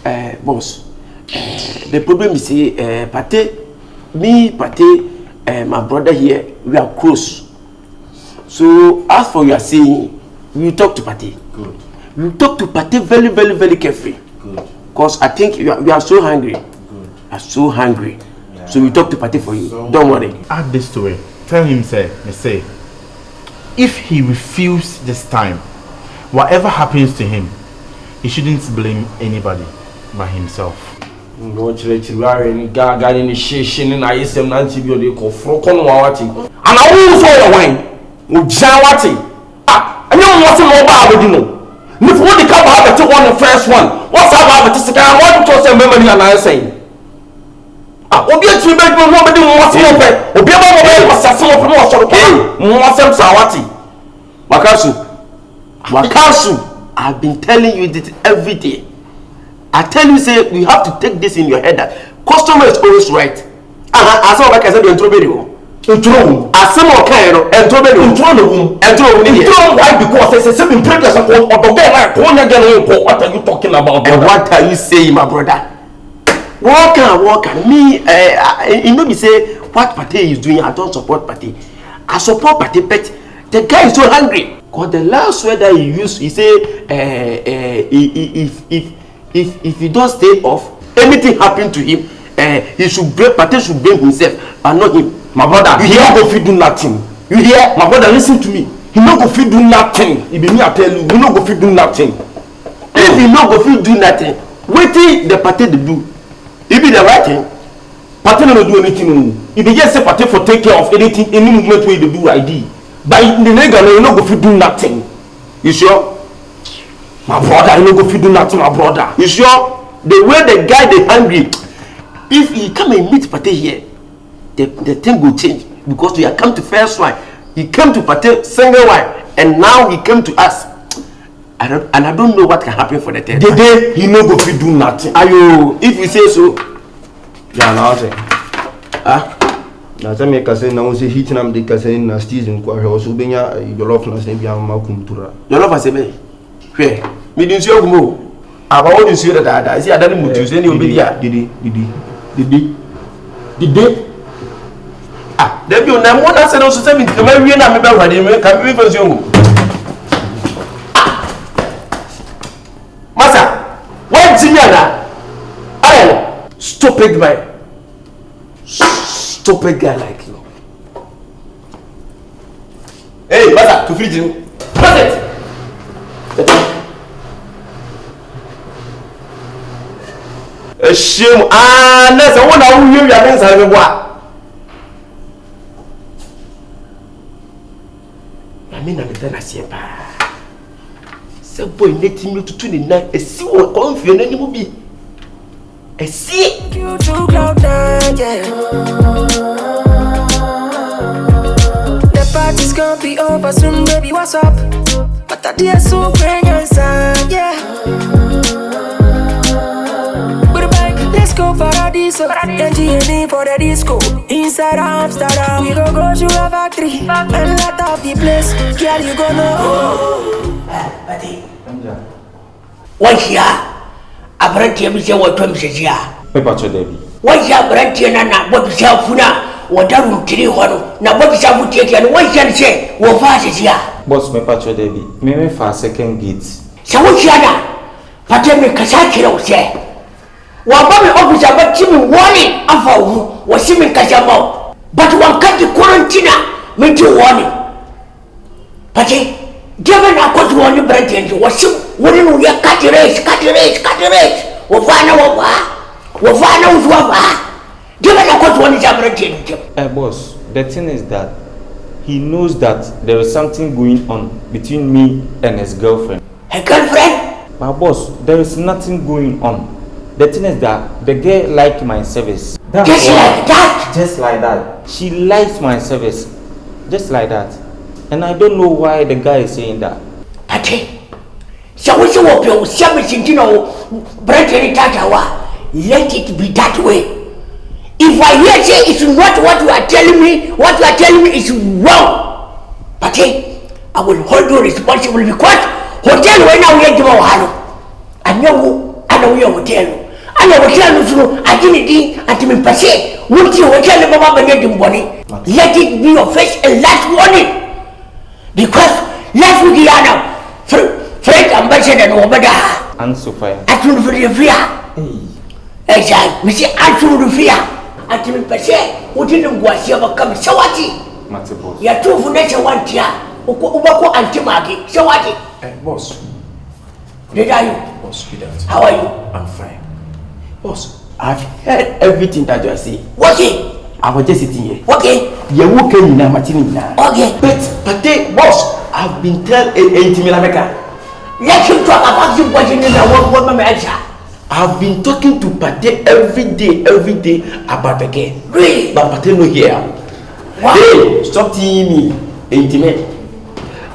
Boss, the problem is, Partey, my brother here, we are close. So, as for your saying, we talk to Partey. Good. We talk to Partey very, very, very carefully. Good. Because I think we are so hungry. Good. We are so hungry. Yeah. So, we talk to Partey for you. So don't worry. Add this to it. Tell him, say, if he refuses this time, whatever happens to him, he shouldn't blame anybody but himself. Go church, we are in Gaga in the station, and I say, Nancy, you call Frocon Wawati. And I will for your wine. Ujawati. I know what's more about it. If what the cover have to one the first one, what's about the second? I want to say memory and I say. Obi a three bedroom nobody wants to open. Obi a mobile was a small promotion. Mwasem Sawati. Wakasu. I've been telling you this every day. I tell you, say, you have to take this in your head that customer is always right. I saw like I said, intro video. Intro. I saw more kind of intro video. Intro. Why? Because there's a seven previous or the guy like one again. What are you talking about? And what are you saying, my brother? Walk on. Me, you know, me say what Partey is doing. I don't support Partey. I support Partey, but the guy is so hungry. Cause the last word that he used, he say, if he don't stay off, anything happen to him, Partey should blame himself and not him. My brother, you hear? Go feed do nothing. You hear? My brother, listen to me. He no go feed do nothing. If me I tell you, he no go feed do nothing. If he no go feed do nothing, waiting the Partey to do. It be the right thing. Partey no do anything. If he just say Partey for take care of anything, any movement way they do ID. But the nigga no, you no go feed do nothing. You sure? My brother, you no go feed do nothing, my brother. You sure? The way the guy they hungry, if he come and meet Partey here, the thing will change because we have come to first one. He came to Partey single one, and now he came to us. I don't know what can happen for the third. Dede, he no go feed do nothing. Ayo, if you say so. Yeah, now say. Na sɛ meka sɛ na wo sɛ hit na mde ka sɛ na season kwa hwɛ ɔso benya jollof na sɛ bia ma kumtura Jollof asebe hwɛ me di nsuo gumo aba wo di nsuo da isi adane mutu sɛ ni obi dia Dede debi na mo na sɛ no so sɛ me di ma wie na me ba wade me ka me fa nsuo gumo masa what jinyana ayo stupid man stupid guy like you. Hey, Masa, to feed you. Pass it. A shame. That's the one who you are against everyone. I mean, I'm a see boy letting you to 29. A see what Confion any movie. A see you to cloud nine, yeah. The party's gonna be over soon, baby. What's up? But I did so bring your son, yeah. With a bike, let's go Paradiso. NGNE for the disco. Inside Amsterdam, we go to a factory and light up the place. Girl, you gonna Partey. What's here? Abranti mse wato msejia Pepa cho Debbie. Wajja abranti na bobi shafuna wadaru ntiri hono na bobi shafuti yake no wajja nse wo fa sejia Boss Pepa cho Debbie. Me fa second gate. Sawuciana Partey me kasakira use wa ba me officer ba timi warning afa wo wasimi kasamo but wankati quarantine minti warning Partey given a court warning branti wasim wani no ya cut race wafana uzwa given a court warning branti Boss, the thing is that he knows that there is something going on between me and his girlfriend. Her girlfriend? My boss, there is nothing going on. The thing is that the girl likes my service. Just like that? Just like that. She likes my service. Just like that. And I don't know why the guy is saying that. Partey, shall we see what you let it be that way. If I hear say it's not what you are telling me is wrong. Partey, I will hold you responsible because hotel when now we are I know na wo ye hotel ana hotel no so agini din atimi pase wuti hotel baba banya dimboni let it be your first and last warning because last week yana Fred ambassador no bada Anso fire. atulu fia exact misi atulu fia atimi pase wuti ngwasi abakam sawati Mate boss. ya tufu na sawantia ubako antimagi sawati Boss. Dede are you? Boss, good afternoon. How are you? I'm fine. Boss, I've heard everything that you are saying. Okay. I was just sitting here. Okay. You walk in now, Martin. Okay. But boss, I've been telling Intimilabeka. Let him talk about you watching in the one woman answer. I've been talking to Partey every day about the game. Really? But Partey no here. What? Hey, stop teasing me, Intimate.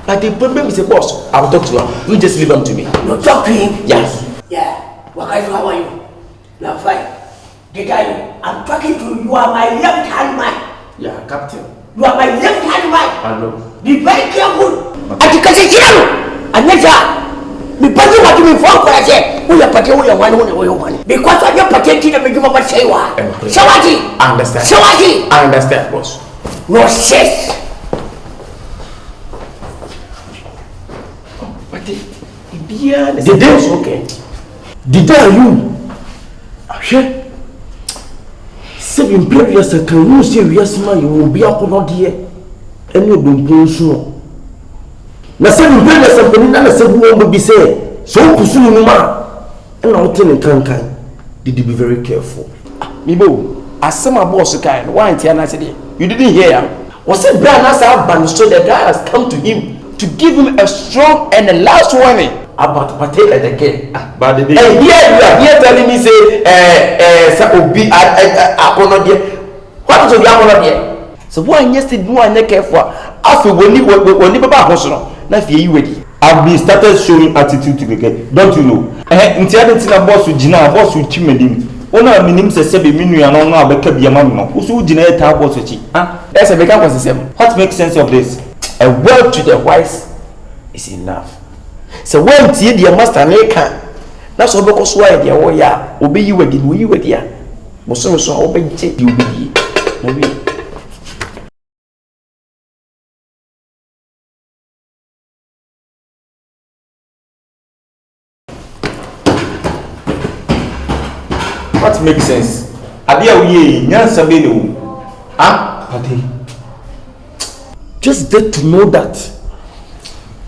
But the problem is, boss, I'll talk to him. You just leave him to me. You talk to him? Yes. Yeah. Wakazu, how are you? Now fine. Dede are you? I'm talking to you. You are my left hand man. Yeah, Captain. You are my left hand man. I know. Be very careful. Atikase chino. Aneta. Me pati what you for I say. Who you pati who you one. Because I your pati tina me give up say wa. Sawati. I understand. Sawati. I understand, boss. No sense. Dede is okay. Dede are you? Ahwe. Seven previous can you say yes man you will be up on here. Any of them so. Na seven previous can na seven won be say so kusunu no ma. And now tell kan. Dede be very careful. Mibo, asema boss kind. Why ain't you say you didn't hear him? Was it brand as a so the guy has come to him to give him a strong and a last warning about Partey and the game. But the day. And here you are here telling me say Obi what is Obi here? So why yesterday no one careful after when you baba hoso na fie you ready. I've been started showing attitude to the game. Don't you know? Nti ade na boss ugina boss uchi medim. Ona minim se be minu ya no abeka biama no. Usu ugina eta boss uchi. That's a bigger question. What makes sense of this? A word to the wise is enough. So when tie the master na can na so be ko so ai dia wo ya obi yi wadi wo yi wadi ya bo so obi je di obi di no bi. What makes sense? Abia we nyansa be no. Partey. Just get to know that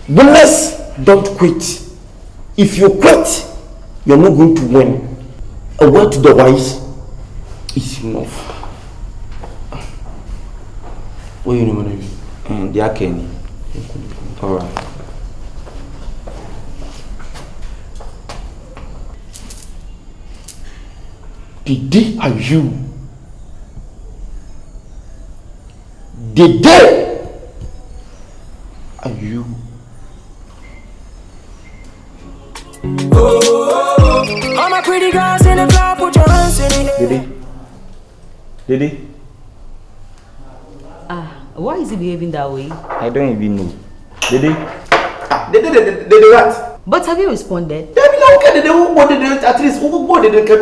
winners don't quit. If you quit, you're not going to win. A word to the wise is enough. What you know, they are Kenny. All right. Dede are you? Dede are you? All my pretty girls in the club, put your hands in it. Dede. Why is he behaving that way? I don't even know. Dede. Dede what? But have you responded? Let me know okay who body at least who body can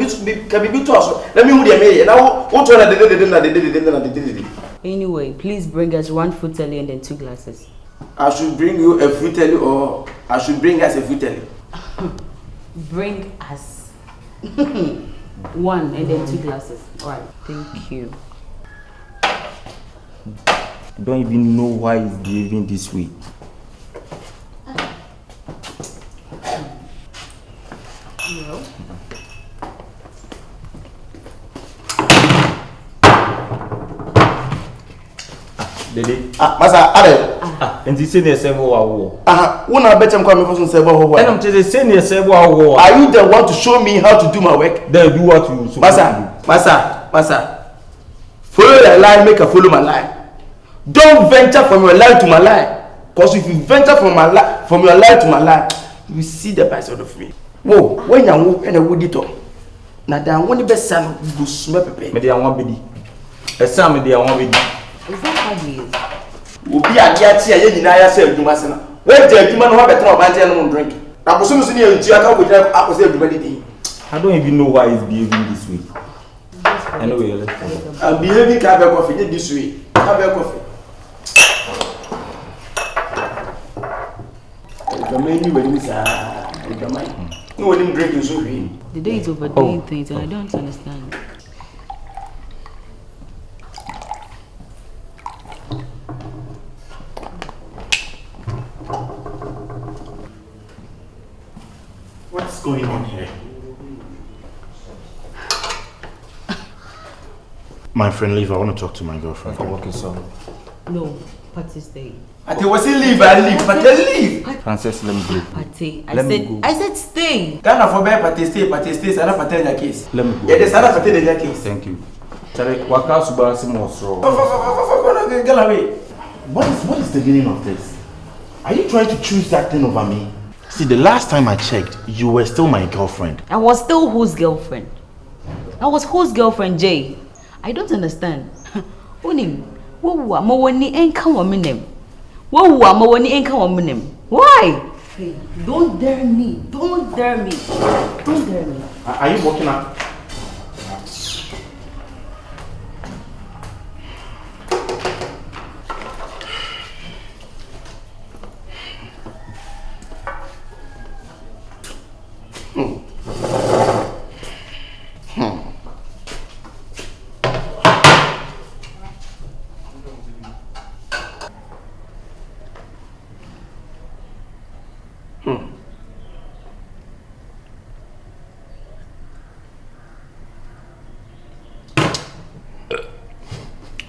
be to us. Let me who they may now what one Dede. Anyway, please bring us 1 fruit telly and then 2 glasses. I should bring you a fruit telly or I should bring us a fruit telly. Bring us 1 and then 2 glasses. Alright, thank you. I don't even know why he's behaving this way. No. Dede. Masa are. And he say near several war. When I bet I'm coming for some And I'm just saying near several war. Are you the one to show me how to do my work? Then do what you so. Masa. Follow your line, make a follow my line. Don't venture from your line to my line. Because if you venture from your line to my line, you see the backside of me. Whoa, when you walk in a woody top. Now there one the best son go smell pepe. Me dey want bedi. Esa me dey want bedi. Is that how he is? Obi adia ti aye nyina ya say adwuma se na. We dey adwuma no ho betra o bante no drink. Na boso no so ne antu aka go jira akose adwuma didi. I don't even know why he's behaving this way. Anyway, let's go. I'm behaving Kyekyeku this way. Kyekyeku. The menu when you say, no one drinking so green. The day is overdoing things and I don't understand. What's going on here? My friend, leave. I want to talk to my girlfriend. Okay, sorry. No, Partey stay. I was saying leave, I leave, but leave. Frances, let me go. Partey, I said stay. Can't forbear Partey stay, and I Partey in your case. Let me go. Yeah, there's another Partey in your case. Thank you. Charlie, what else about some more straw? Get away. What is the meaning of this? Are you trying to choose that thing over me? See, the last time I checked, you were still my girlfriend. I was still whose girlfriend? I was whose girlfriend, Jay? I don't understand. Unim, why? Hey, don't dare me. Don't dare me. Don't dare me. Are you walking out?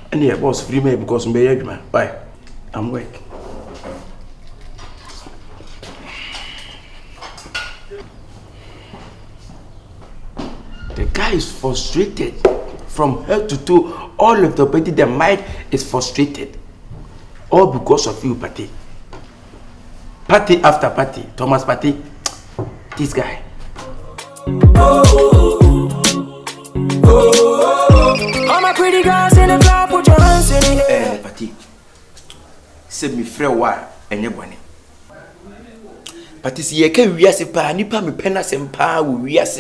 And yeah, boss, free me because I'm very man. Bye. I'm work. The guy is frustrated from head to toe. All of the body, the mind is frustrated. All because of you, Partey. Partey after Partey. Thomas Partey. This guy. All my pretty girls in the club, put your hands in the air. Partey. Send me free wire and your money. Partey, see, you can't react if I nipa me penna sem pa will react.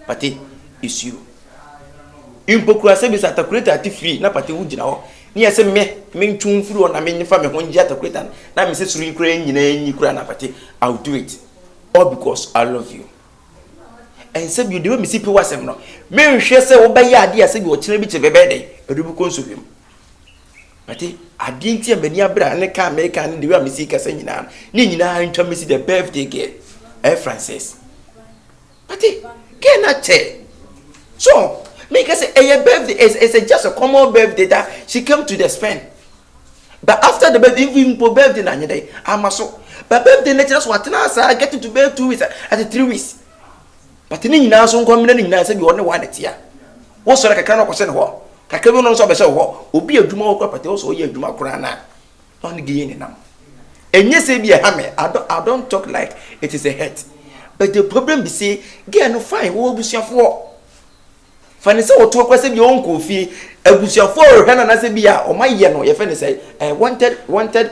Partey, it's you. Impokura se bisa atakureta ati free na Partey wugina ho. Ni ase me ntwum furu na me nfa me ho ngi atakureta na me se suru nkura nyina nyi kura na Partey. I'll do it. All because I love you. And say you dey me see pe wasem no. Me nhwe se wo baye ade ase bi wo kire bi che bebe dey. Edu ko nso hwem. Partey, ade nti ambani abra ne ka America ne de we me see kasa nyina. Ni nyina ntwa me see the birthday girl. Francis. Partey, get na che. So, make us say a birthday is just a common birthday that she came to the spend. But after the birthday, even for birthday na nyede, amaso. But birthday na just what na say get to bed 2 weeks at 3 weeks. But ni nyina so nkom na nyina say bi won one tia. Wo so kaka na kwose ne ho. Kaka bi no so be se ho. Obi adwuma wo Partey wo so ye adwuma kura na. On gi ni nam. Enye say bi e ha me. I don't talk like it is a hurt. But the problem be say, get no fine wo busuafo. Fani say wo to kwase bi on Confion abusuafo hwe na say bi a o maye no ye fe ne say wanted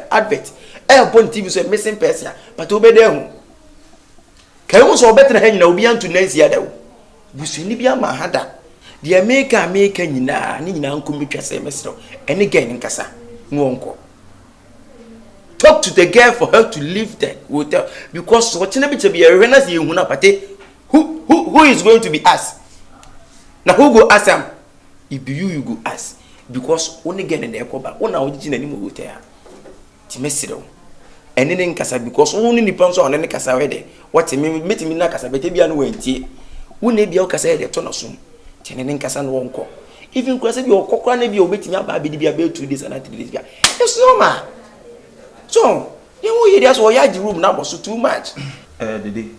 advert. Upon TV so missing person but obede hu. Kai wo so betre ha nyina obi antu nansi ada wo. Busuni bi ama hada. De America nyina ni nyina nkomitwa say mesro. Ene gen nkasa. Nwonko. Talk to the girl for her to leave the hotel because what na be to be a renas ye hu na Partey. Who is going to be us? Now who go ask him? If you go ask because only get in the ekoba. Ona ojiji ni mo hotel. Ti mesiro. Ene ne nkasa because only ni panso on ne kasa we de. What me na kasa bete bia no wantie. Wona bia o kasa de to no so. Ti ne nkasa no wonko. Even kwase bi o kokora na bia obetimi aba bi bia 2 days and 3 days bia. It's normal. So, you hear that's why the room now was too much. Dede.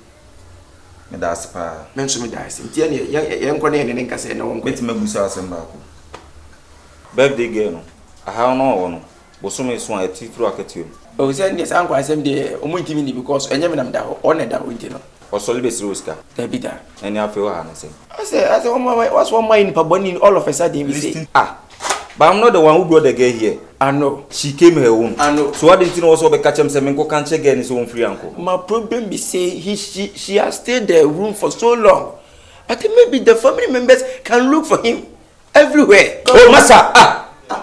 Me da spa. Mention me da sim. Tie ne ye nkone ne nka se na wonko. Beti mabusa asem ba ko. Birthday girl no. Aha no wo no. Bosome so a ti through aketio. O say ne san kwa asem de o mo ntimi ni because enye me nam da ho. O ne da ho ntino. O so libe sroska. Da bi da. Eni afi wa na se. I say what's one mind pa boni all of a sudden we say But I'm not the one who brought the girl here. I know. She came her own. I know. So why didn't you also be catch him saying go can't get his own free uncle? My problem is say she has stayed there room for so long. I think maybe the family members can look for him everywhere. Oh, Massa,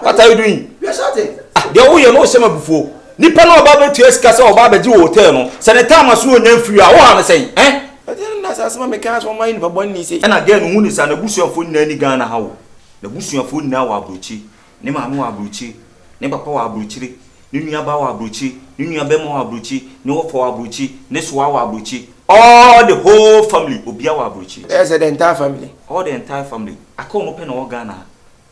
what are you doing? We are shouting. The way you know some before. Nipa no ba to eskasa o ba be di hotel no. Se ne time so onyan free a wo am say, eh? But then na asama me kan so mind for bonni say. And again hu ni sa na busuafo ni ani Ghana ha wo. Na busuafo ni na wa abrochi. Ne maame wa abrochi. Ne papa wa abrochi. Ne nua ba wa abrochi. Ne nua ba mo wa abrochi. Ne wo fo wa abrochi. Ne so wa abrochi. All the whole family obia wa abrochi. Yes, the entire family. All the entire family. Akọ mo pe na wo Ghana.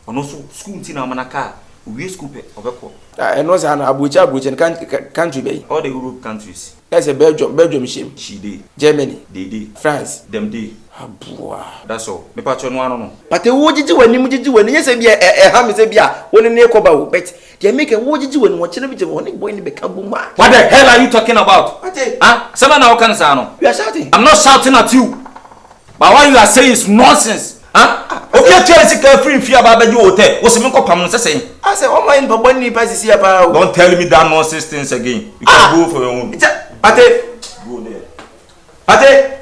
Ono so school nti na manaka. We school pe obekọ. And also an abucha country bay. All the Europe countries. That's a Belgium shame. She did. Germany. Dede. France. Them day. Abua. That's all. Me patcho no ano no. But the wojiji when you jiji when you say be a ham say be a when ne koba wo bet. They make a wojiji when watch na be one boy ni be kabuma. What the hell are you talking about? Partey. Huh? Sama na okan sa no. You are shouting. I'm not shouting at you. But what you are saying is nonsense. Huh? Okay, tell us if free fear about the hotel. What's me ko pam no say? I say oh my in baba ni pass see about. Don't tell me that nonsense things again. You can go for your own. Partey. Go there. Partey.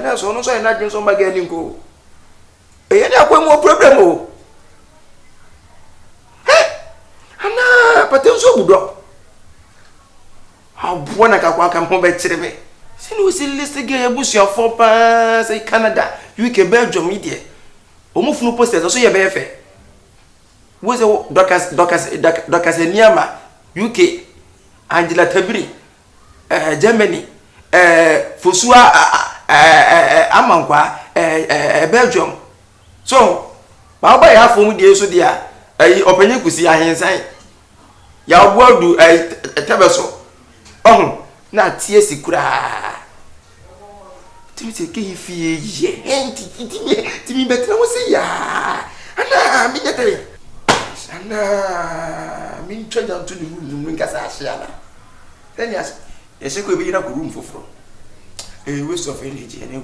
Na so no so na dwen so mbaga ni nko. E na akwa mo problem o. Ana Partey so budo. Abo na ka kwa ka mo be kire me. Sini we see list ge ebusu afo pa say Canada, UK, Belgium media. Omufunu posters so ye be fe. We say Docas Niama, UK, Angela Tabiri, Germany, Fosua Amankwa, Belgium. So, Baba ya fomu die so dia, openye kusi ahensan. Ya obodu tabeso. Na tie sikura. Timi se ke fie ye. Timi betra mo se ya. Ana mi nyatere. Ana mi ntwa jantu ni room mu nkasa ahia na. Then yes ko be na ko room foforo. A waste of energy and a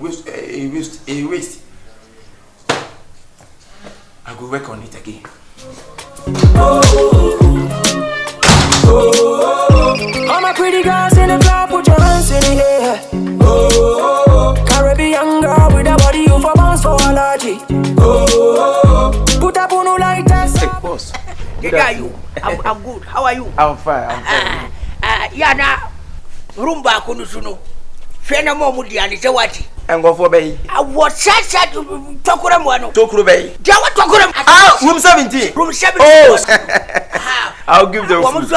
waste. I go work on it again. All my pretty girls in the club, put your hands in the air. Caribbean girl with a body you for bounce for allergy. Put up on like that. Hey, boss. Dede are you? I'm good. How are you? I'm fine. Yana rumba kunu sunu. Fena mo mudi ani se wati. Engo for bay. I was sad tokura mwano. Tokuro bay. Jawa tokura. Room 17. Room 17. Oh. I'll give them food.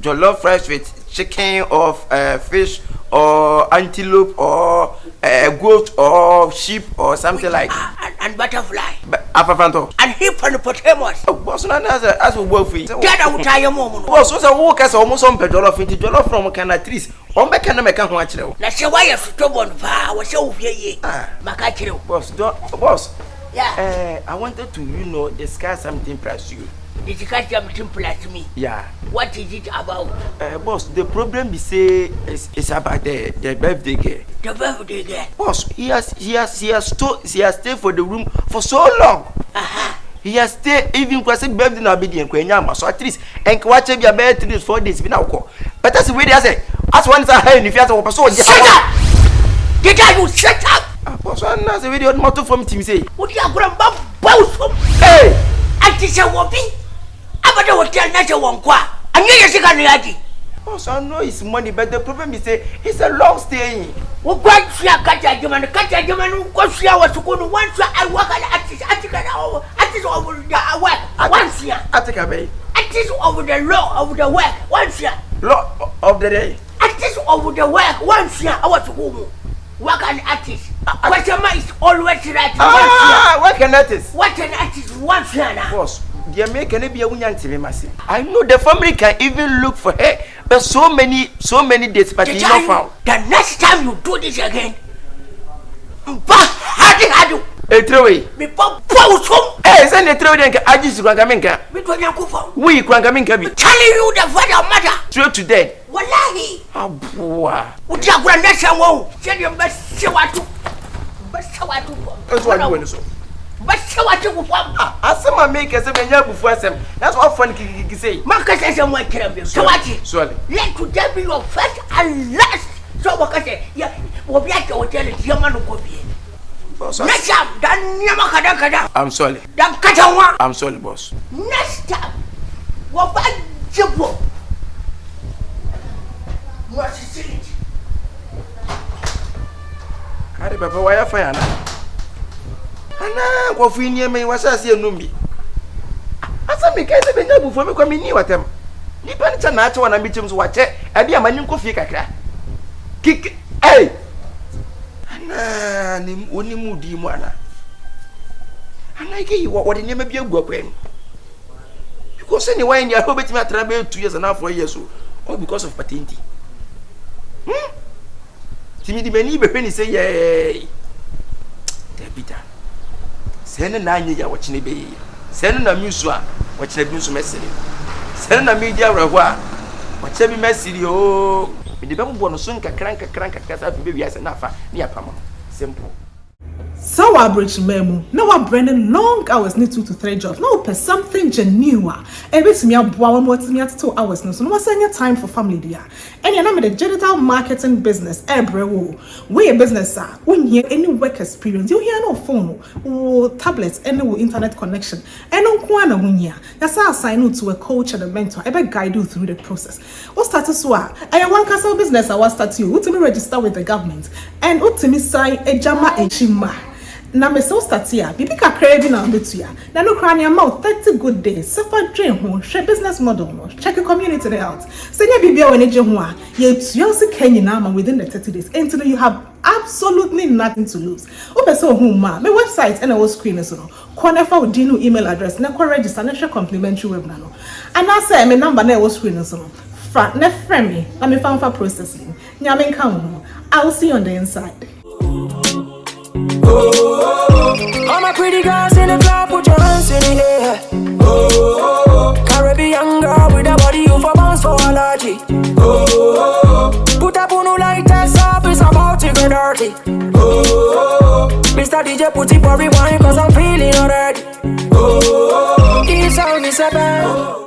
Jollof rice with chicken or fish or antelope or goat or sheep or something like. And butterfly. Afafanto. And hippopotamus. Oh, boss, no, as we work for it. Dada utaya momo. Boss, so a walk as almost on jollof into jollof from Canada trees. On back and make a watch now. Let's say why you stubborn pa was so ye. Makachiro. Boss. Yeah. I wanted to, discuss something plus you. Did you catch something plus me? Yeah. What is it about? Boss, the problem is about the birthday girl. The birthday girl. Boss, he has stayed for the room for so long. He has stayed even crossing birthday na be the enkwenya so at least and watch be about 3 4 days be now call. But that's the way they say. As one is a high if you have to so shut up. Did you shut up? Boss, one has a video motto from team say. What you grandpa boss? Hey, anti se wobi. Abada hotel na se wonkwa. Anya yesika no yaji. Boss, I know it's money, but the problem is it's a long stay. We go to Kaja German, go to our school once I work at over the work once year. At over the law of the work once year. Law of the day. At over the work once year. I was home. Work an artist. What am I always right? Work an artist. What an artist once year now. Boss, the American be a woman to me. I know the family can even look for her, but so many dates, but he's not found. The next time you do this again, how do a throwaway? Me pop home. Hey, send a throwaway and I just Krangaminka. We don't know. We Krangaminka be telling you the father mother. straight to dead. Wallahi. Wallahi. Abua. Uti agora nessa wo. Se de mbesewatu. Mbesewatu. That's what you want so. Mbesewatu ku fam. Asema make say menya bufu asem. That's what fun kiki say. Maka say mo kira bi. Sewati. Surely. Let today be your first and last. So what say? Yeah, wo bi ake hotel di ma no ko bi. Next time, dan nyama kada. I'm sorry. Dan katanwa. I'm sorry, boss. Next time, wo ba jebo. What is it? Ari papa why fire na? Ana ko fu ni me wasase enum bi. Asa me kai se benya bufu me kwa me ni watem. Nipa ni cha na ache wana bitim so wache. Ade amani nko fie kakra. Kik hey. Ana ni oni mudi mu ana. Ana ike yi wo de nyema bi agu akwan. Because any why you are betting at 2 years and a half 4 years old, all because of patenti. Timmy many be say yay. Debita. Send a 9 year watching a bay. Send a musua, watch a news message. Send a media revoir. Watch every message. Oh, the Bible bonus soon crank as baby as enough near Pama. Simple. So I bridge memo. Now I'm burning long hours, need 2 to 3 jobs. Now per something genuine. Every time you have 2 hours, no. So no one's any time for family there. And you know the digital marketing business. Everywhere, we a business sir. When you any work experience, you hear no phone, or tablets, any internet connection. And no kwana wunya. That's how I sign you to a coach and a mentor. I better guide you through the process. What status wa? I am one castle business. I was start you. What me register with the government and what me sign a jama a chima. Na me so start here. Bibi ka craving na betu ya. Na no kra ne amount 30 good days. Suffer dream ho, share business model no. Check your community there out. Senya bibi a wene je ho a, ye tu se Kenya na ma within the 30 days. Until you have absolutely nothing to lose. Ope so ho ma, my website and our screen so no. Corner for dinu email address na ko register na share complimentary webinar no. And I say my number na our screen so no. Fra na friend me, na me fan for processing. Nya me kan ho. I'll see you on the inside. All my pretty girls in the club, put your hands in the air. Caribbean girl with a body you for bounce for allergy. Put up on like test up, it's about to get dirty. Mr. DJ put it for rewind, cause I'm feeling already. This song is a band.